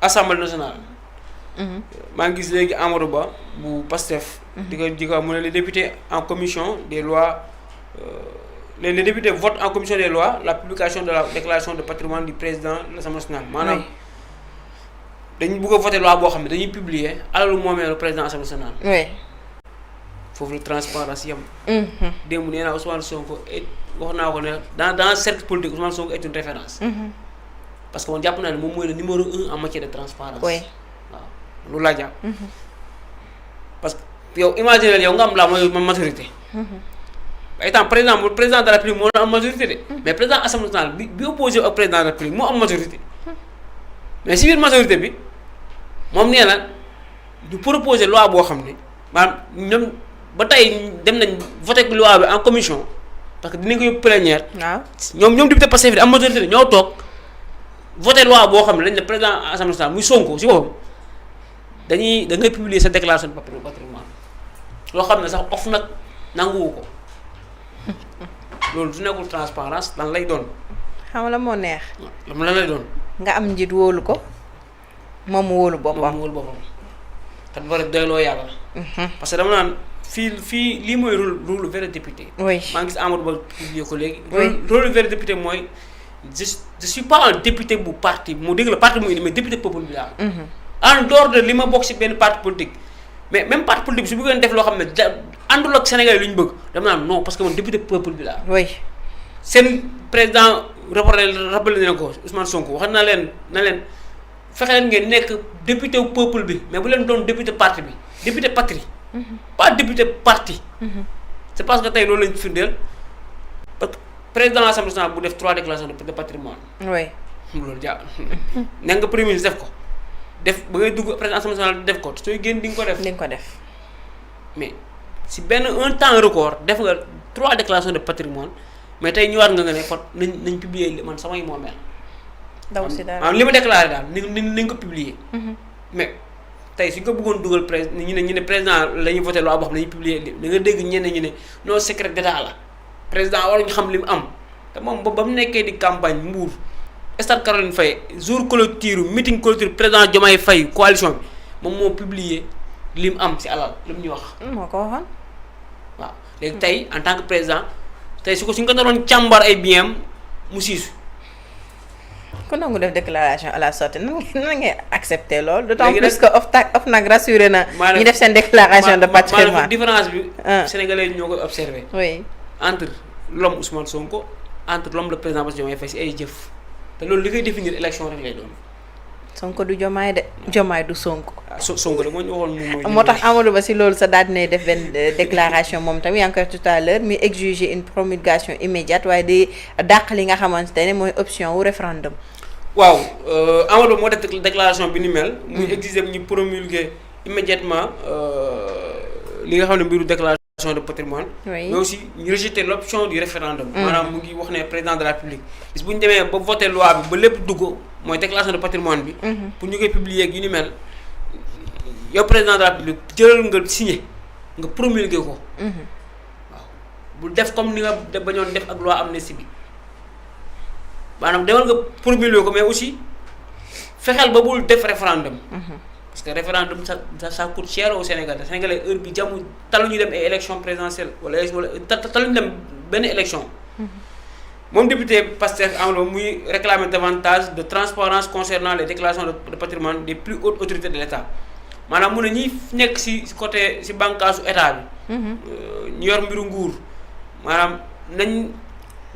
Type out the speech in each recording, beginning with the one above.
Assemblée nationale. maa ngi gis léegi Amadou Ba bu Pastef. di ko mu ne les députés en commission des lois les députés votent en commission des lois la publication de la déclaration de patrimoine du président de l'Assemblée nationale. maanaam dañu bëgg a voter loi boo xam ne dañuy publier alalu moomeelu président Assemblée nationale. oui. foofu la transparence yam. démb nee naa Ousmane Sonko wax naa ko ne dans cercle politique Ousmane Sonko est une référence. parce que man jàpp naa ne moom mooy le numéro 1 en matière de transparence. oui waaw loolu laa jàpp. parce que yow imaginer yow nga am la majorité. étant président de la République moo am majorité de. mais président Assemblée nationale bi opposé ak président de la République moo am majorité. mais si biir majorité bi moom nee na du proposer loi boo xam ne maanaam ñoom ba tey dem nañ voté loi bi en commission parce que dinañ ko yóbbu plénière. waaw ñoom député Pastef bi am majorité de ñoo toog voté loi boo xam ne dañ ne président Assemblée nationale muy Sonko si boppam da ngay publier sa déclaration de patrimoine loo xam ne sax of nag nanguwu ko loolu du nekkul transparence lan lay doon. xam nga la moo neex. lan lay doon. nga am njiit wóolu ko moom mu wóolu boppam. te bu bari doyloo yàlla. parce que dama naan fii lii mooy rôle vrai député. oui maa ngi gis Amadou Ba publié ko léegi. rôle vrai député mooy je suis pas un député bu parti mu dégg la parti mu indi mais député peuple bi laa. en dehors de li ma bokk si benn parti politique mais même parti politique bi su bëggee def loo xam ne àndul ak Sénégal yi lu ñu bëgg dama naan non parce que man député peuple bi laa. oui seen président rappelé na ko Ousmane Sonko wax na leen fexe leen ngeen nekk député wu peuple bi mais bu leen doon député parti bi député patrie. pas député parti. c'est parce que tey loolu lañ firndeel parce que président de l'Assemblée nationale bu def 3 déclarations de patrimoine. oui loolu ne nga premier ministre def ko def ba ngay dugg président Assemblée nationale def ko sooy génn di nga ko def. di nga ko def. mais si benn un temps record def nga 3 déclarations de patrimoine mais tey ñëwaat nga ne kon nañ publier man samay moomeel. daw si dara li ma déclaré daal nañ ko publier. mais tey suñ ko bëggoon dugal ñu ne président la ñuy voté loi boo xam ne dañuy publier da nga dégg ñenn ñi ne non secret d'état la président waruñu xam li mu am te moom ba mu nekkee di campagne Mbour stade Caroline Faye jour clôture meeting clôture président Diomaye Faye coalition bi moom moo publier li mu am si alal li mu ñu wax. moo ko waxoon. waaw léegi tey en tant que président tey suñ ko naroon càmbar ay biens mu siisu. ku nangu def déclaration à la sortie nan ngay accepter loolu. d'autant plus que OFNAC rassuré na. ñu def seen déclaration de patrimoine maanaam différence bi. Sénégalais ñoo koy observé. oui entre l'homme Ousmane Sonko entre l'homme le président Bassirou Diomaye Faye si ay jëf te loolu li koy définir élection rek lay doon. Sonko du Diomaye de Diomaye du Sonko. Sonko de moo ñu waxoon moo tax Amadou Ba si loolu sa daal dinay def benn déclaration moom tamit yaa ngi koy tout à l'heure mi exiger une promulgation immédiate waaye di dàq li nga xamante ne mooy option wu référendum. waaw Amadou moo def déclaration bi ni mel. muy exiger ñu promulguer immédiatement li nga xam ne mbiru déclaration de patrimoine. oui mais aussi ñu rejeter l'option du référendum. maanaam mu ngi wax ne président de la République bis bu ñu demee ba voter loi bi ba lépp dugg mooy déclaration de patrimoine bi. pour ñu koy publier ak yu ni mel yow président de la République jëlal nga signé nga promulguer ko. waaw bu def comme ni nga bañoon def ak loi amnistie bi maanaam demal nga promulguer ko mais aussi fexeel ba bul def référendum. parce que référendum ça coûte cher au Sénégal te Sénégalais heure bi jàmm taluñu dem ay élection présidentielle wala taluñu dem benn élection. moom député Pastef Amadou Ba muy réclamer davantage de transparence concernant les déclarations de patrimoine des plus hautes autorités de l'État maanaam mu ne ñi nekk ci côté ci bànqaasu état bi. ñu yor mbiru nguur maanaam nañ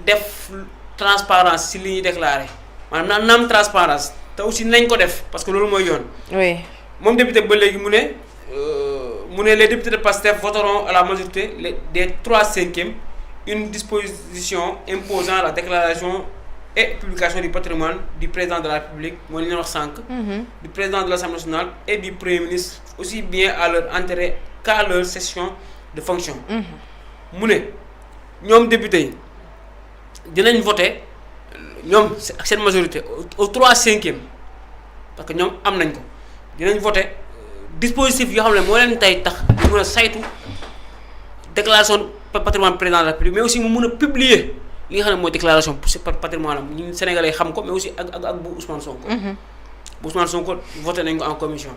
def transparence ci li ñuy déclarer maanaam naam transparence te aussi nañ ko def parce que loolu mooy yoon. oui moom député ba léegi mu ne les députés de Pastef voteront à la majorité des 3/5 une disposition imposant la déclaration et publication du patrimoine du président de la République mooy li ñu wax sànq. du président de l'Assemblée nationale et du Premier ministre aussi bien à leur entrée qu'à leur cessation de fonction. mu ne ñoom député yi dinañ voter ñoom ak seen majorité au 3/5 parce que ñoom am nañ ko dinañ voter dispositif yoo xam ne moo leen tey tax ñu mën a saytu déclaration patrimoine président de la République mais aussi mu mën a publier li nga xam ne mooy déclaration patrimoine am ñun Sénégalais xam ko mais aussi ak bu Ousmane Sonko. Ousmane Sonko voté nañ ko en commission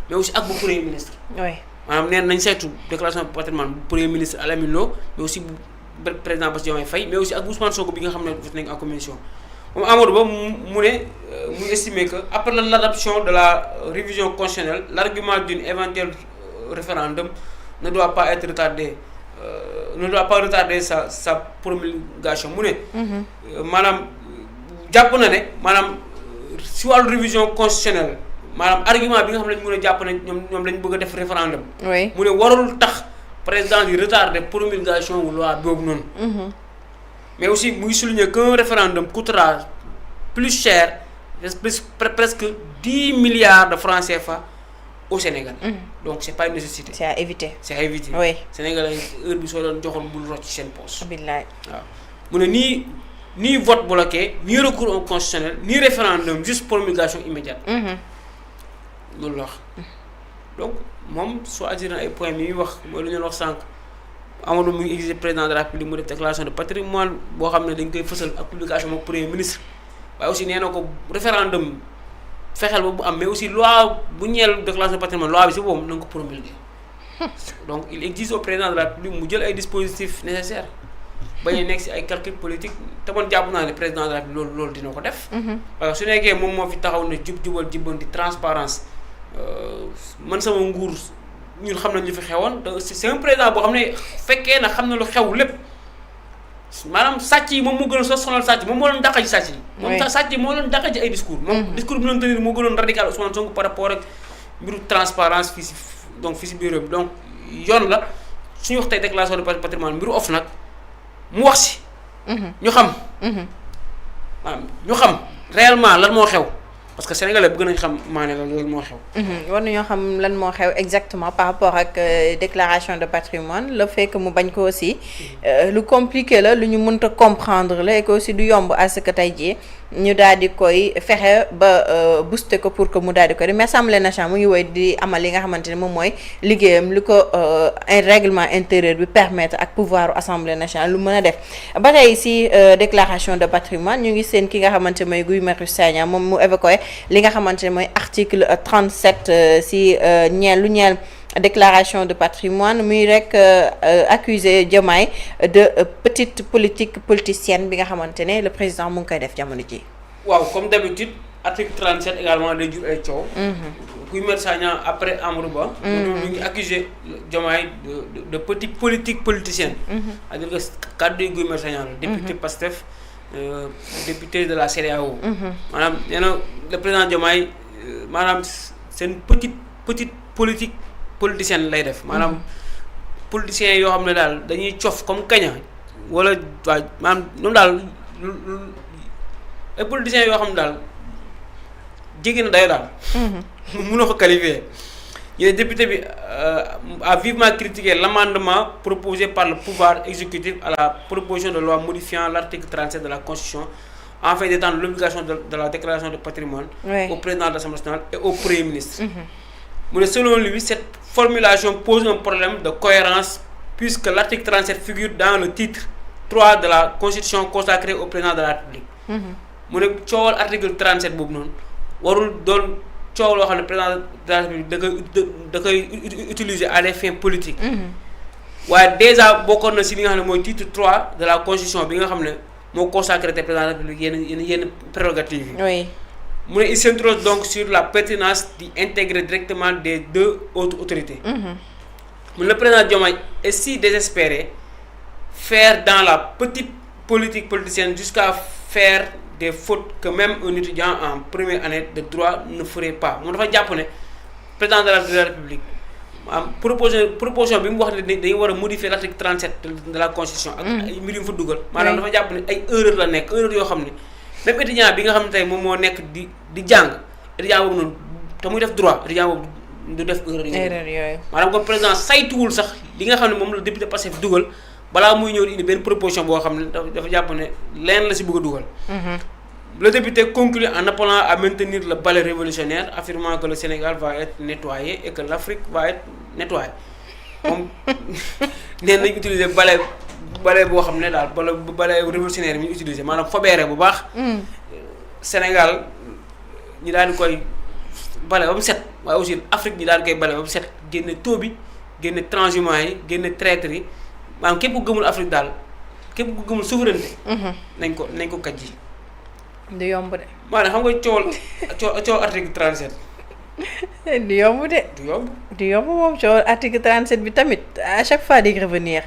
mais aussi ak bu premier ministre. oui maanaam nee nañ saytu déclaration de patrimoine bu premier ministre Alamine Lo mais aussi bu président Bassirou Diomaye Faye mais aussi ak bu Ousmane Sonko bi nga xam ne voté nañ ko en commission. moom Amadou Ba mu estimé que après l'adoption de la révision constitutionnelle l'argument d'une éventuelle référendum ne doit pas être retardé ne doit pas retarder sa promulgation mu ne. maanaam jàpp na ne maanaam si wàllu révision constitutionnelle maanaam argument bi nga xam ne lañ mën a jàpp ne ñoom lañ bëgg a def référendum. oui mu ne warul tax président di retarder promulgation wu loi boobu noonu. mais aussi muy souligner qu'un référendum coûtera plus cher presque 10 milliards de francs CFA au Sénégal. donc c'est pas une nécessité. c'est à éviter. c'est à éviter. oui Sénégalais heure bi soo doon joxoon bul rocc seen poche. billaay waaw mu ne ni vote bloqué ni recours au constitutionnel ni référendum juste promulgation immédiate. loolu la wax donc moom soo attiré ay points mi wax mooy lu ñu wax sànq Amadou mu ngi exiger président de la République mu def déclaration de patrimoine boo xam ne dañ koy fësal ak publication moom premier ministre waaye aussi nee na ko référendum fexeel ba bu am mais aussi loi bu ñeel déclaration de patrimoine loi bi si boobu na nga ko promulguer donc il exige au président de la République mu jël ay dispositifs nécessaires bañ a nekk si ay calcul politique te man jàpp naa ne président de la République loolu dina ko def. parce que su nekkee moom moo fi taxaw ne jubal jubbanti transparence man sama nguur ñun xam nañ lu fi xewoon te c'est un président boo xam ne fekkee na xam na lu xew lépp maanaam sàcc yi moom moo gënoon sonal sàcc moom moo leen dàqa ci sàcc yi. moom sàcc yi moo leen dàqa ci ay discours. moom discours bi ñu doon tenir moo gënoon radical Ousmane Sonko par rapport ak mbiru transparence fii si bureau bi donc yoon la suñu wax tey déclaration de patrimoine mbiru off nag mu wax si. ñu xam. waaw ñu xam réellement lan moo xew. parce que sénégalais bëgg nañ xam maane la loolu moo xew. war nañoo xam lan moo xew exactement par rapport ak déclaration de patrimoine le fait que mu bañ ko aussi lu compliqué la lu ñu mënta comprendre la et que aussi du yomb à ce que tey jii ñu daal di koy fexe ba booster ko pour que mu daal di ko di mais Assemblée nationale mu ngi woy di amal li nga xamante ne moom mooy liggéeyam li ko règlement intérieur bi permettre ak pouvoir Assemblée nationale lu mën a def ba tey si déclaration de patrimoine ñu ngi seen ki nga xamante mooy Guy Marius Sagna moom mu évoqué li nga xamante ne mooy article 37 si ñeel déclaration de patrimoine muy rek accusé Diomaye de petite politique politicienne bi nga xamante ne le président mu ngi koy def jamono ji. waaw comme d'habitude article 37 également day jur ay coow. Guy Marius Sagna après Amadou Ba. ñu ngi accusé Diomaye de petite politique politicienne. c'est-à-dire que kàddu Guy Marius Sagna la député Pastef. député de la CEDEAO. maanaam nee na le président Diomaye maanaam seen petite politique politicienne lay def maanaam politiciens yoo xam ne daal dañuy cof comme kaña wala waa maanaam ñoom daal ay politiciens yoo xam ne daal jéggi na dayo daal. mënoo ko qualifier. ñu ne député bi a vivement critiqué l'amendement proposé par le pouvoir exécutif à la proposition de loi modifiant l'article 37 de la Constitution afin d'étendre l'obligation de la déclaration de patrimoine au président de l'Assemblée nationale et au Premier ministre. Mais selon lui, cette formulation pose un problème de cohérence puisque l'article 37 figure dans le titre 3 de la Constitution consacrée au président de la République. mu ne coowal article 37 boobu noonu warul doon coow loo xam ne président de la République da koy utiliser à des fins politiques. waaye déjà bokkoon na si li nga xam ne mooy titre 3 de la Constitution bi nga xam ne moo consacré te président de la République yenn prérogatives yi. oui. mu ne il s'interroge donc sur la pertinence d'intégrer directement des deux autres autorités. mu le président Diomaye est si désespéré faire dans la petite politique politicienne jusqu'à faire des fautes que même un étudiant en première année de droit ne ferait pas moom dafa jàpp ne président de la République am proposition bi mu wax ne dañu war a modifier l'article 37 de la Constitution. ak ay mbir yu mu fa dugal. maanaam dafa jàpp ne ay erreur la nekk erreur yoo xam ne même étudiant bi nga xam ne tey moom moo nekk di jàng étudiant boobu noonu te muy def droit étudiant boobu du def erreur yooyu. maanaam comme président saytuwul sax li nga xam ne moom la député Pastef dugal balaa muy ñëw di indi benn proposition boo xam ne dafa jàpp ne leen la si bëgg a dugal. Le député conclut en appelant à maintenir le balai révolutionnaire, affirmant que le Sénégal va être nettoyé et que l'Afrique va être nettoyée. moom nee nañ utiliser balai boo xam ne daal balai révolutionnaire bi ñu utiliser maanaam fobeere bu baax. Sénégal ñi daal di koy bale ba mu set waaye aussi Afrique ñi daal koy bale ba mu set génne taux bi génne transhumance yi génne traître yi maanaam képp ku gëmul Afrique daal képp ku gëmul souveraineté. nañ ko kaj ji. du yomb de. maanaam xam nga coow article 37. du yomb de. du yomb moom coow article 37 bi tamit à chaque fois day revenir.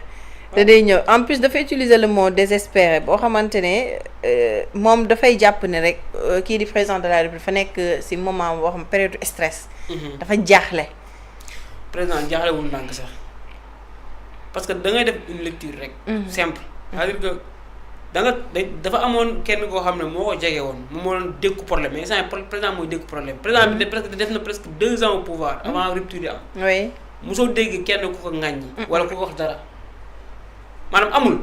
te day ñëw en plus dafay utiliser le mot désespéré boo xamante ne moom dafay jàpp ne rek kii di président de la République dafa nekk ci moment boo xam période stress. dafa jaaxle. président jaaxlewul ndànk sax parce que da ngay def une lecture rek. simple c'est-à-dire que dafa amoon kenn koo xam ne moo ko jege woon moom moo doon dékku problème mais instant président mooy dékku problème président bi def na presque 2 ans au pouvoir avant rupture yi am. oui mosoo dégg kenn ku ko ŋàññi. wala ku ko wax dara. maanaam amul.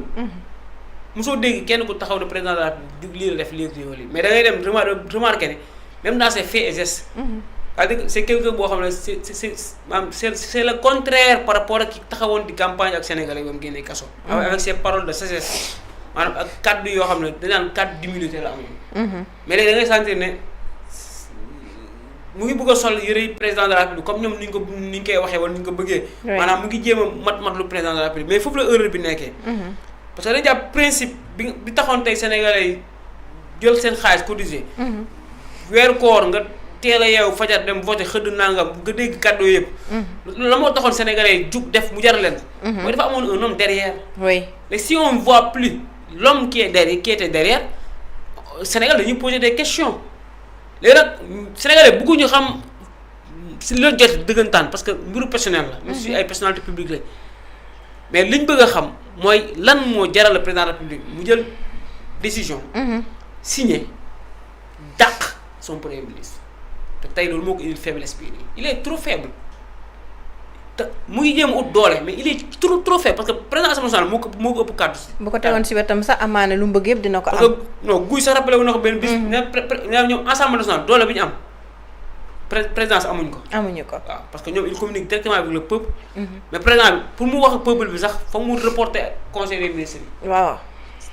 mosoo dégg kenn ku taxaw ne président de la République lii la def lii mais da ngay dem remarquer ne même dans ses faits et gestes. c'est-à-dire que c'est quelqu'un boo xam ne c'est le contraire par rapport ak ki taxawoon di campagne ak sénégalais ba mu génnee kaso. avec ses paroles de sagesse maanaam ak kàddu yoo xam ne dañ naan kàddu d'humilité la amoon. mais léegi da ngay sentir ne mu ngi bëgg a sol yëre président de la République comme ñoom ni ñu koy waxee wala ni ñu ko bëggee. maanaam mu ngi jéem a mat lu président de la République mais foofu la erreur bi nekkee. parce que dañu jàpp principe bi taxoon tey sénégalais yi jël seen xaalis cotisé. weeru koor nga teel a yeewu fajar dem voté xëdd nangam nga dégg kàddu yëpp. la moo taxoon sénégalais yi jug def mu jar leen. mooy dafa amoon un homme derrière. oui mais si on ne voit plus l'homme qui était derrière Sénégal dañuy poser des questions. léegi nag sénégalais bëgguñu xam si loolu jot dëggantaan parce que mbiru personnel la. même si ay personnalité publique lañ. mais liñ bëgg a xam mooy lan moo jaral le président de la République mu jël décision. signé dàq son premier ministre. te tey loolu moo ko indil faiblesse bii nii il est trop faible te mu ngi jéem a ut doole mais il est trop faible parce que président Assemblée nationale moo ko ëpp kàddu. bu ko tegoon si wetam sax amaane lu mu bëgg yëpp dina ko am. parce que non guy sax rappelé wu na ko benn bis. ne ñoom Assemblée nationale doole bi ñu am présidence amuñu ko. amuñu ko waaw parce que ñoom il communique directement avec le peuple. mais président bi pour mu wax ak peuple bi sax foog mu reporter conseil des ministres bi. waaw.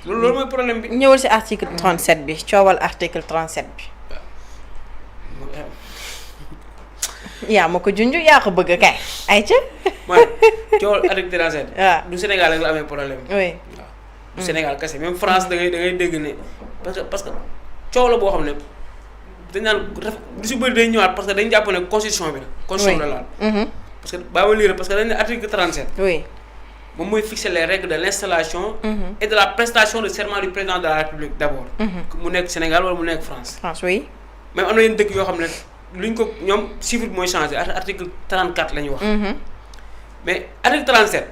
loolu mooy problème bi. ñëwal si article 37 bi coowal article 37 bi. yaa ma ko junj yaa ko bëgg kay ayca. mooy coowal article 37. waaw du Sénégal rek la amee problème. oui waaw du Sénégal kese même France da ngay dégg ne parce que coow la boo xam ne dañ naan lu si bëri day ñëwaat parce que dañ jàpp ne constitution bi la. constitution la laal. parce que baa ma lire parce que dañ ne article 37. oui moom mooy fixer les règles de l'installation. et de la prestation de serment du président de la République d'abord. mu nekk Sénégal wala mu nekk France. France oui. même am na yenn dëkk yoo xam ne luñ ko ñoom chiffre bi mooy changé article 34 la ñuy wax. mais article 37.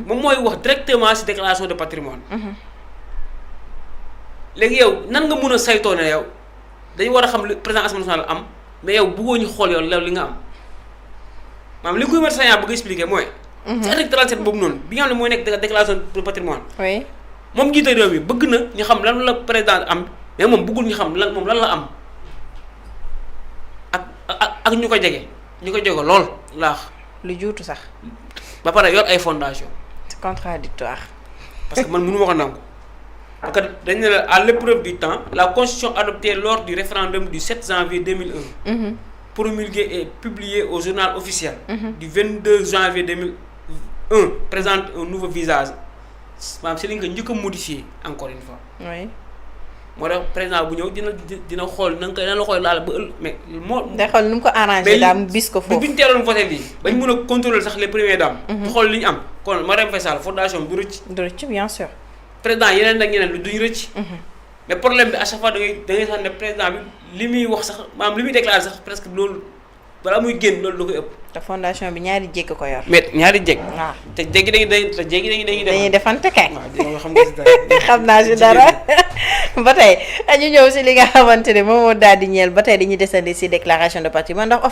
moom mooy wax directement ci déclaration de patrimoine. léegi yow nan nga mun a saytoo ne yow dañu war a xam li président Assemblée nationale am mais yow bëggoo ñu xool yow li nga am maanaam li nga koy mën a bëgg expliquer mooy. ci article 37 boobu noonu bi nga xam ne mooy nekk déclaration de patrimoine. oui moom jiite réew mi bëgg na ñu xam lan la président am mais moom bëggul ñu xam lan la am. ak ñu ko jege lool laax lu juutu sax. ba pare yor ay fondation c'est contradictoire. parce que man mënu ma ko nangu parce que dañ ne la à l'épreuve du temps la constitution adoptée lors du référendum du 7 janvier 2001. promulguée et publiée au journal officiel. Du 22 janvier 2001 présente un nouveau visage maanaam si lañ ko njëkk a modifié encore une fois. oui. moo tax président bu ñëw dina xool na nga la koy laal ba mais moo. day xool nu mu ko arrangé daam bis ko foofu. bi ñu teeloon voté lii bañ mën a contrôler sax les premières dames. di xool li ñu am kon Marième Faye Sall fondation bi du rëcc. du rëcc bien sûr. président yeneen ak ñeneen duñu rëcc. mais problème bi à chaque fois da ngay sax ne président bi li muy wax sax maanaam li muy déclaré sax presque loolu balaa muy génn loolu da koy ëpp. te fondation bi ñaari jékki ko yor. mais ñaari jékki. waaw te jékki dañuy defante kay. waaw xam nga si dara. xam naa si dara. ba tey ñu ñëw si li nga xamante ne moom moo daal di ñeel ba tey dañuy desandi si déclaration de patrimoine ndax